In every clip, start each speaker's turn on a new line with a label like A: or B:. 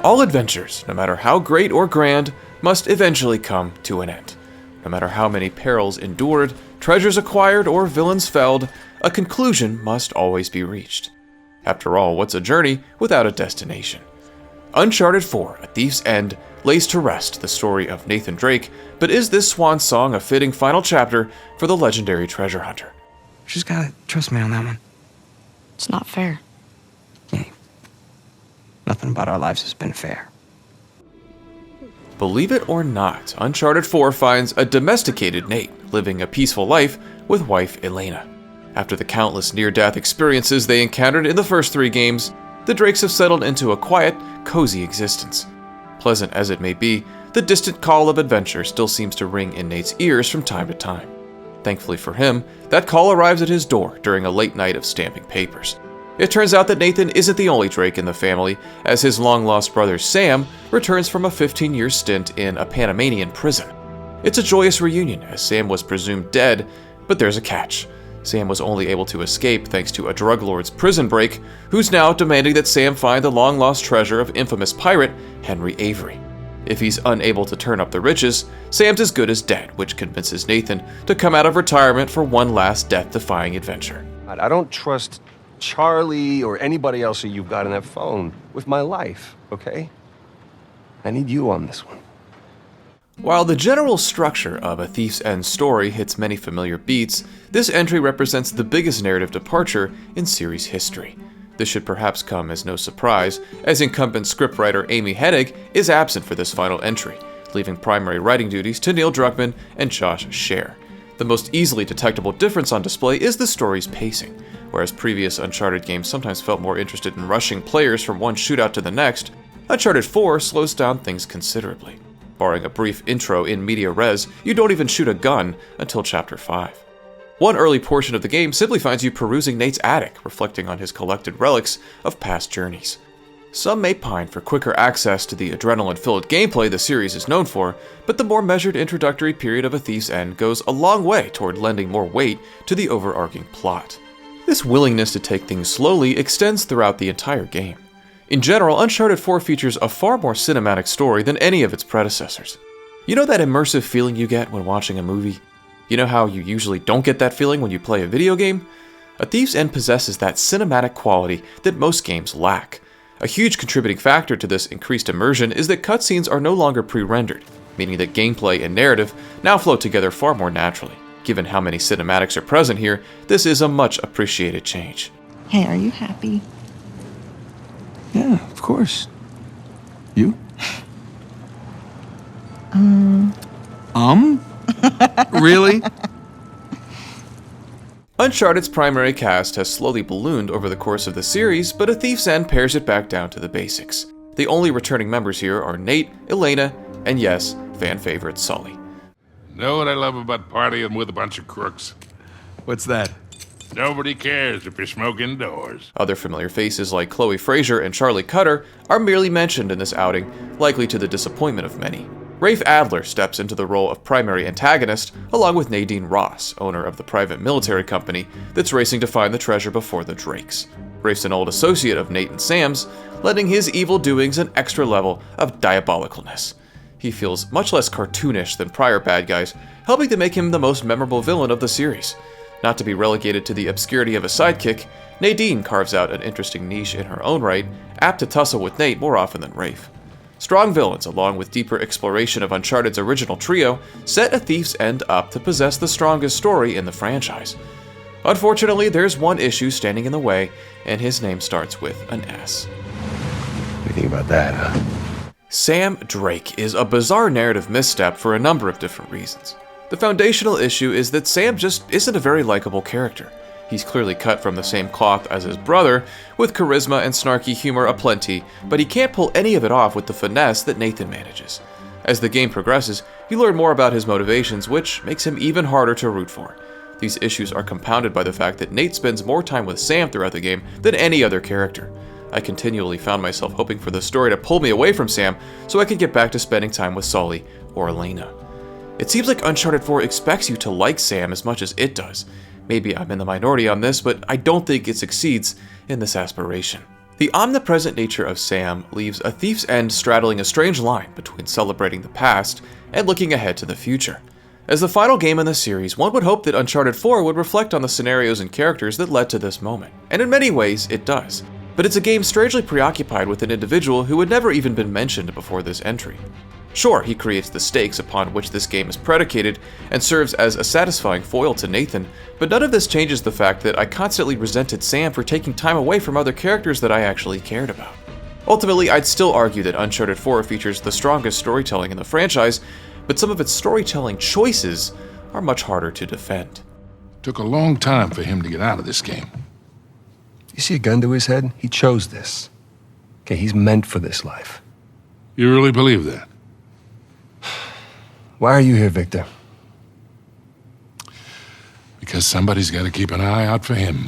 A: All adventures, no matter how great or grand, must eventually come to an end. No matter how many perils endured, treasures acquired, or villains felled, a conclusion must always be reached. After all, what's a journey without a destination? Uncharted 4, A Thief's End, lays to rest the story of Nathan Drake, but is this swan song a fitting final chapter for the legendary treasure hunter?
B: Just gotta trust me on that one.
C: It's not fair.
B: Yeah. Nothing about our lives has been fair.
A: Believe it or not, Uncharted 4 finds a domesticated Nate living a peaceful life with wife Elena. After the countless near-death experiences they encountered in the first 3 games, the Drakes have settled into a quiet, cozy existence. Pleasant as it may be, the distant call of adventure still seems to ring in Nate's ears from time to time. Thankfully for him, that call arrives at his door during a late night of stamping papers. It turns out that Nathan isn't the only Drake in the family, as his long-lost brother Sam returns from a 15-year stint in a Panamanian prison. It's a joyous reunion, as Sam was presumed dead, but there's a catch. Sam was only able to escape thanks to a drug lord's prison break, who's now demanding that Sam find the long-lost treasure of infamous pirate Henry Avery. If he's unable to turn up the riches, Sam's as good as dead, which convinces Nathan to come out of retirement for one last death-defying adventure.
D: I don't trust Charlie or anybody else that you've got on that phone with my life, okay? I need you on this one.
A: While the general structure of A Thief's End story hits many familiar beats, this entry represents the biggest narrative departure in series history. This should perhaps come as no surprise, as incumbent scriptwriter Amy Hennig is absent for this final entry, leaving primary writing duties to Neil Druckmann and Josh Scher. The most easily detectable difference on display is the story's pacing. Whereas previous Uncharted games sometimes felt more interested in rushing players from one shootout to the next, Uncharted 4 slows down things considerably. Barring a brief intro in media res, you don't even shoot a gun until Chapter 5. One early portion of the game simply finds you perusing Nate's attic, reflecting on his collected relics of past journeys. Some may pine for quicker access to the adrenaline-filled gameplay the series is known for, but the more measured introductory period of A Thief's End goes a long way toward lending more weight to the overarching plot. This willingness to take things slowly extends throughout the entire game. In general, Uncharted 4 features a far more cinematic story than any of its predecessors. You know that immersive feeling you get when watching a movie? You know how you usually don't get that feeling when you play a video game? A Thief's End possesses that cinematic quality that most games lack. A huge contributing factor to this increased immersion is that cutscenes are no longer pre-rendered, meaning that gameplay and narrative now flow together far more naturally. Given how many cinematics are present here, this is a much appreciated change.
C: Hey, are you happy?
B: Yeah, of course. You? Really?
A: Uncharted's primary cast has slowly ballooned over the course of the series, but A Thief's End pares it back down to the basics. The only returning members here are Nate, Elena, and yes, fan favorite Sully.
E: Know what I love about partying with a bunch of crooks?
B: What's that?
E: Nobody cares if you smoke indoors.
A: Other familiar faces like Chloe Fraser and Charlie Cutter are merely mentioned in this outing, likely to the disappointment of many. Rafe Adler steps into the role of primary antagonist, along with Nadine Ross, owner of the private military company that's racing to find the treasure before the Drakes. Rafe's an old associate of Nate and Sam's, lending his evil doings an extra level of diabolicalness. He feels much less cartoonish than prior bad guys, helping to make him the most memorable villain of the series. Not to be relegated to the obscurity of a sidekick, Nadine carves out an interesting niche in her own right, apt to tussle with Nate more often than Rafe. Strong villains, along with deeper exploration of Uncharted's original trio, set A Thief's End up to possess the strongest story in the franchise. Unfortunately, there's one issue standing in the way, and his name starts with an S.
D: What do you think about that, huh?
A: Sam Drake is a bizarre narrative misstep for a number of different reasons. The foundational issue is that Sam just isn't a very likable character. He's clearly cut from the same cloth as his brother, with charisma and snarky humor aplenty, but he can't pull any of it off with the finesse that Nathan manages. As the game progresses, you learn more about his motivations, which makes him even harder to root for. These issues are compounded by the fact that Nate spends more time with Sam throughout the game than any other character. I continually found myself hoping for the story to pull me away from Sam so I could get back to spending time with Sully or Elena. It seems like Uncharted 4 expects you to like Sam as much as it does. Maybe I'm in the minority on this, but I don't think it succeeds in this aspiration. The omnipresent nature of Sam leaves A Thief's End straddling a strange line between celebrating the past and looking ahead to the future. As the final game in the series, one would hope that Uncharted 4 would reflect on the scenarios and characters that led to this moment, and in many ways it does. But it's a game strangely preoccupied with an individual who had never even been mentioned before this entry. Sure, he creates the stakes upon which this game is predicated and serves as a satisfying foil to Nathan, but none of this changes the fact that I constantly resented Sam for taking time away from other characters that I actually cared about. Ultimately, I'd still argue that Uncharted 4 features the strongest storytelling in the franchise, but some of its storytelling choices are much harder to defend.
E: Took a long time for him to get out of this game.
D: You see a gun to his head? He chose this. Okay, he's meant for this life.
E: You really believe that?
D: Why are you here, Victor?
E: Because somebody's got to keep an eye out for him.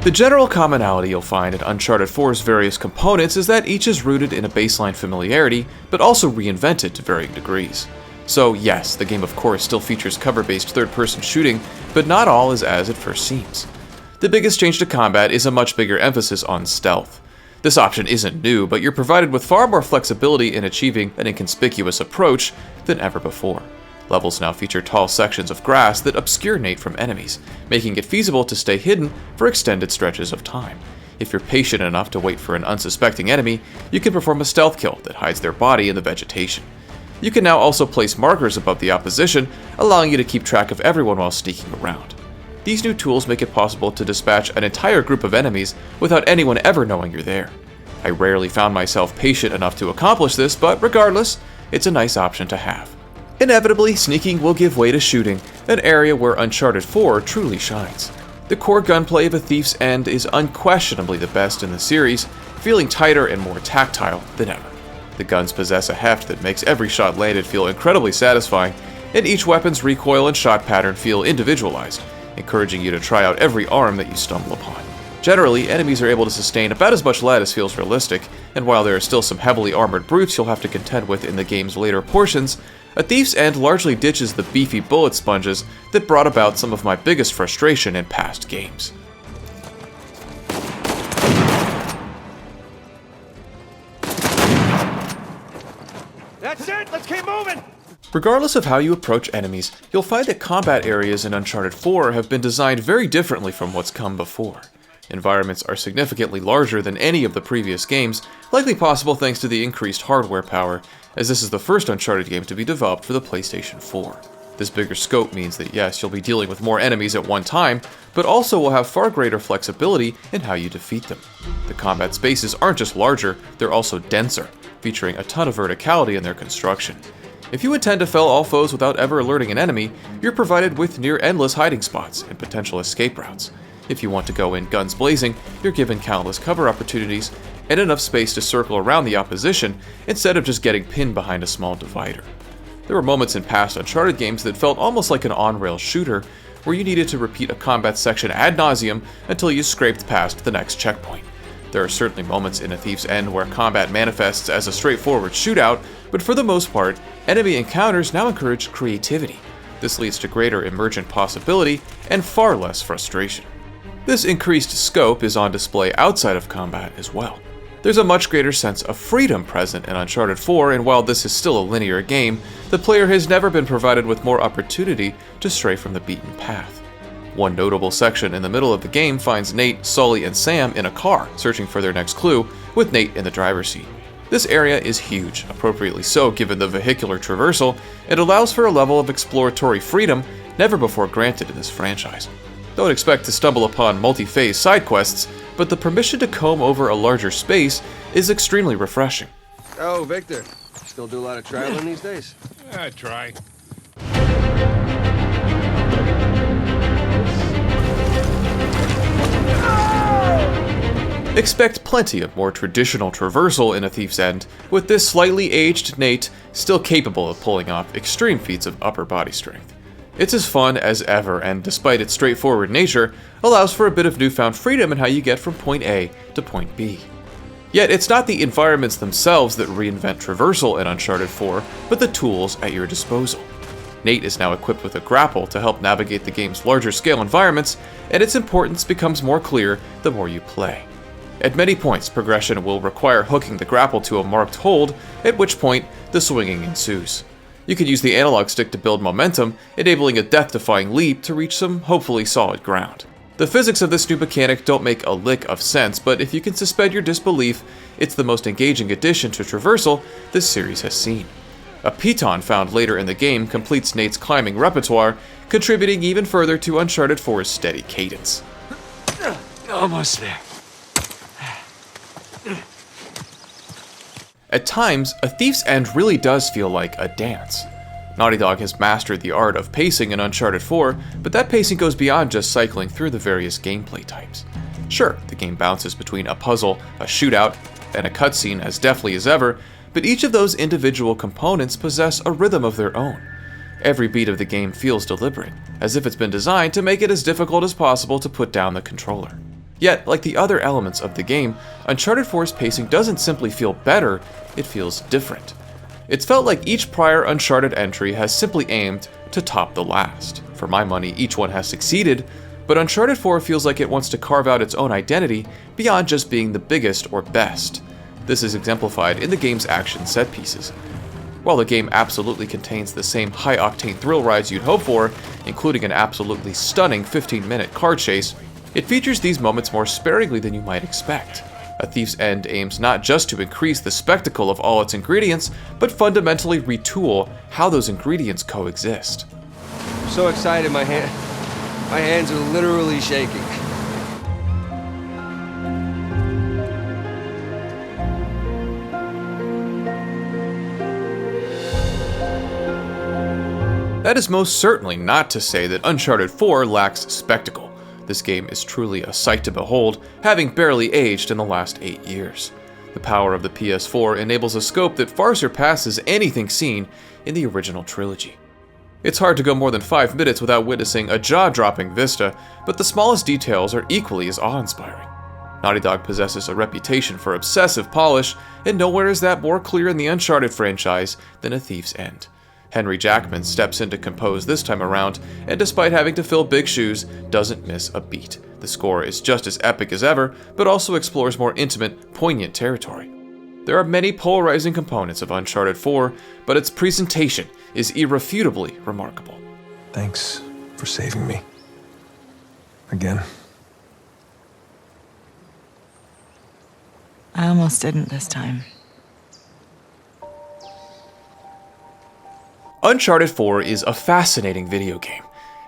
A: The general commonality you'll find in Uncharted 4's various components is that each is rooted in a baseline familiarity, but also reinvented to varying degrees. So yes, the game of course still features cover-based third-person shooting, but not all is as it first seems. The biggest change to combat is a much bigger emphasis on stealth. This option isn't new, but you're provided with far more flexibility in achieving an inconspicuous approach than ever before. Levels now feature tall sections of grass that obscure Nate from enemies, making it feasible to stay hidden for extended stretches of time. If you're patient enough to wait for an unsuspecting enemy, you can perform a stealth kill that hides their body in the vegetation. You can now also place markers above the opposition, allowing you to keep track of everyone while sneaking around. These new tools make it possible to dispatch an entire group of enemies without anyone ever knowing you're there. I rarely found myself patient enough to accomplish this, but regardless, it's a nice option to have. Inevitably, sneaking will give way to shooting, an area where Uncharted 4 truly shines. The core gunplay of A Thief's End is unquestionably the best in the series, feeling tighter and more tactile than ever. The guns possess a heft that makes every shot landed feel incredibly satisfying, and each weapon's recoil and shot pattern feel individualized, encouraging you to try out every arm that you stumble upon. Generally, enemies are able to sustain about as much lead as feels realistic, and while there are still some heavily armored brutes you'll have to contend with in the game's later portions, A Thief's End largely ditches the beefy bullet sponges that brought about some of my biggest frustration in past games.
D: That's it! Let's keep moving!
A: Regardless of how you approach enemies, you'll find that combat areas in Uncharted 4 have been designed very differently from what's come before. Environments are significantly larger than any of the previous games, likely possible thanks to the increased hardware power, as this is the first Uncharted game to be developed for the PlayStation 4. This bigger scope means that yes, you'll be dealing with more enemies at one time, but also will have far greater flexibility in how you defeat them. The combat spaces aren't just larger, they're also denser, featuring a ton of verticality in their construction. If you intend to fell all foes without ever alerting an enemy, you're provided with near-endless hiding spots and potential escape routes. If you want to go in guns blazing, you're given countless cover opportunities and enough space to circle around the opposition instead of just getting pinned behind a small divider. There were moments in past Uncharted games that felt almost like an on-rail shooter, where you needed to repeat a combat section ad nauseum until you scraped past the next checkpoint. There are certainly moments in A Thief's End where combat manifests as a straightforward shootout, but for the most part, enemy encounters now encourage creativity. This leads to greater emergent possibility and far less frustration. This increased scope is on display outside of combat as well. There's a much greater sense of freedom present in Uncharted 4, and while this is still a linear game, the player has never been provided with more opportunity to stray from the beaten path. One notable section in the middle of the game finds Nate, Sully, and Sam in a car, searching for their next clue, with Nate in the driver's seat. This area is huge, appropriately so given the vehicular traversal, and allows for a level of exploratory freedom never before granted in this franchise. Don't expect to stumble upon multi-phase side quests, but the permission to comb over a larger space is extremely refreshing.
D: Oh, Victor. Still do a lot of traveling these days?
E: I try.
A: Expect plenty of more traditional traversal in A Thief's End, with this slightly aged Nate still capable of pulling off extreme feats of upper body strength. It's as fun as ever, and despite its straightforward nature, allows for a bit of newfound freedom in how you get from point A to point B. Yet it's not the environments themselves that reinvent traversal in Uncharted 4, but the tools at your disposal. Nate is now equipped with a grapple to help navigate the game's larger scale environments, and its importance becomes more clear the more you play. At many points, progression will require hooking the grapple to a marked hold, at which point the swinging ensues. You can use the analog stick to build momentum, enabling a death-defying leap to reach some hopefully solid ground. The physics of this new mechanic don't make a lick of sense, but if you can suspend your disbelief, it's the most engaging addition to traversal this series has seen. A piton found later in the game completes Nate's climbing repertoire, contributing even further to Uncharted 4's steady cadence.
B: Almost there.
A: At times, A Thief's End really does feel like a dance. Naughty Dog has mastered the art of pacing in Uncharted 4, but that pacing goes beyond just cycling through the various gameplay types. Sure, the game bounces between a puzzle, a shootout, and a cutscene as deftly as ever, but each of those individual components possess a rhythm of their own. Every beat of the game feels deliberate, as if it's been designed to make it as difficult as possible to put down the controller. Yet, like the other elements of the game, Uncharted 4's pacing doesn't simply feel better, it feels different. It's felt like each prior Uncharted entry has simply aimed to top the last. For my money, each one has succeeded, but Uncharted 4 feels like it wants to carve out its own identity beyond just being the biggest or best. This is exemplified in the game's action set pieces. While the game absolutely contains the same high-octane thrill rides you'd hope for, including an absolutely stunning 15-minute car chase, it features these moments more sparingly than you might expect. A Thief's End aims not just to increase the spectacle of all its ingredients, but fundamentally retool how those ingredients coexist.
D: I'm so excited, my hands are literally shaking.
A: That is most certainly not to say that Uncharted 4 lacks spectacle. This game is truly a sight to behold, having barely aged in the last 8 years. The power of the PS4 enables a scope that far surpasses anything seen in the original trilogy. It's hard to go more than 5 minutes without witnessing a jaw-dropping vista, but the smallest details are equally as awe-inspiring. Naughty Dog possesses a reputation for obsessive polish, and nowhere is that more clear in the Uncharted franchise than A Thief's End. Henry Jackman steps in to compose this time around, and despite having to fill big shoes, doesn't miss a beat. The score is just as epic as ever, but also explores more intimate, poignant territory. There are many polarizing components of Uncharted 4, but its presentation is irrefutably remarkable.
F: Thanks for saving me. Again.
C: I almost didn't this time.
A: Uncharted 4 is a fascinating video game.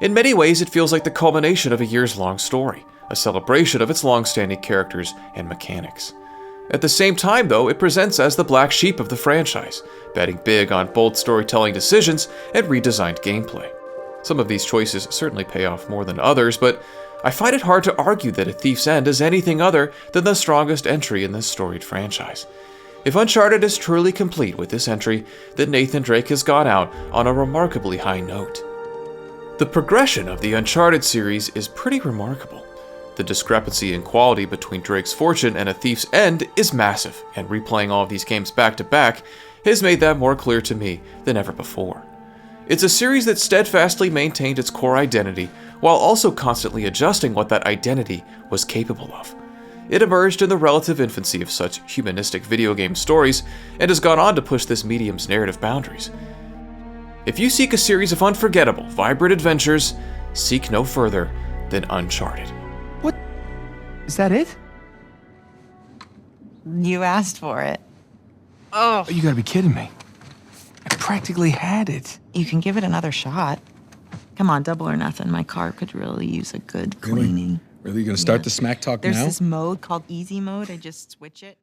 A: In many ways, it feels like the culmination of a years-long story, a celebration of its long-standing characters and mechanics. At the same time, though, it presents as the black sheep of the franchise, betting big on bold storytelling decisions and redesigned gameplay. Some of these choices certainly pay off more than others, but I find it hard to argue that A Thief's End is anything other than the strongest entry in this storied franchise. If Uncharted is truly complete with this entry, then Nathan Drake has gone out on a remarkably high note. The progression of the Uncharted series is pretty remarkable. The discrepancy in quality between Drake's Fortune and A Thief's End is massive, and replaying all of these games back to back has made that more clear to me than ever before. It's a series that steadfastly maintained its core identity, while also constantly adjusting what that identity was capable of. It emerged in the relative infancy of such humanistic video game stories, and has gone on to push this medium's narrative boundaries. If you seek a series of unforgettable, vibrant adventures, seek no further than Uncharted.
B: What? Is that it?
C: You asked for it.
B: Oh, you gotta be kidding me. I practically had it.
C: You can give it another shot. Come on, double or nothing. My car could really use a good cleaning.
G: Really? You gonna start the smack talk
C: There's
G: now?
C: this mode called easy mode. I just switch it.